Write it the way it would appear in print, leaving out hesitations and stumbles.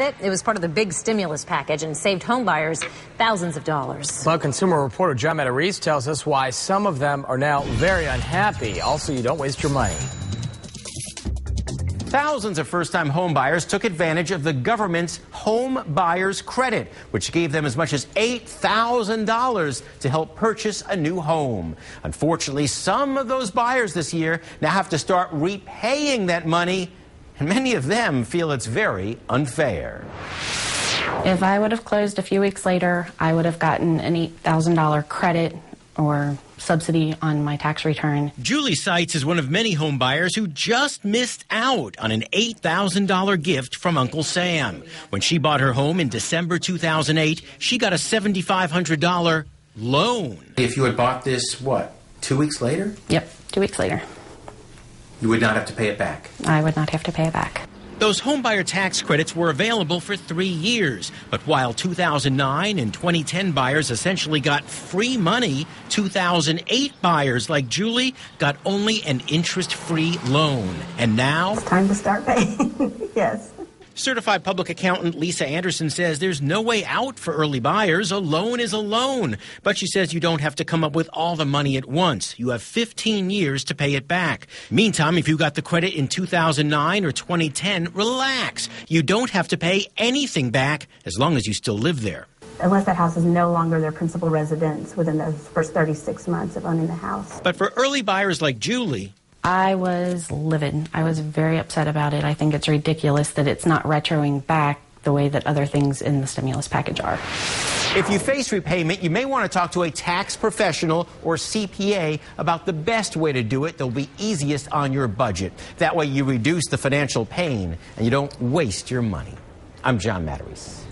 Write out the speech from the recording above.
It was part of the big stimulus package and saved homebuyers thousands of dollars. Well, consumer reporter John Matarese tells us why some of them are now very unhappy. Also, you don't waste your money. Thousands of first-time homebuyers took advantage of the government's Home Buyers Credit, which gave them as much as $8,000 to help purchase a new home. Unfortunately, some of those buyers this year now have to start repaying that money, and many of them feel it's very unfair. If I would have closed a few weeks later, I would have gotten an $8,000 credit or subsidy on my tax return. Julie Seitz is one of many home buyers who just missed out on an $8,000 gift from Uncle Sam. When she bought her home in December 2008, she got a $7,500 loan. If you had bought this, 2 weeks later? Yep, 2 weeks later. You would not have to pay it back. I would not have to pay it back. Those homebuyer tax credits were available for 3 years. But while 2009 and 2010 buyers essentially got free money, 2008 buyers like Julie got only an interest-free loan. And now it's time to start paying. Yes. Certified public accountant Lisa Anderson says there's no way out for early buyers. A loan is a loan. But she says you don't have to come up with all the money at once. You have 15 years to pay it back. Meantime, if you got the credit in 2009 or 2010, relax. You don't have to pay anything back as long as you still live there. Unless that house is no longer their principal residence within the first 36 months of owning the house. But for early buyers like Julie, I was livid. I was very upset about it. I think it's ridiculous that it's not retroing back the way that other things in the stimulus package are. If you face repayment, you may want to talk to a tax professional or CPA about the best way to do it that'll be easiest on your budget. That way you reduce the financial pain and you don't waste your money. I'm John Matarese.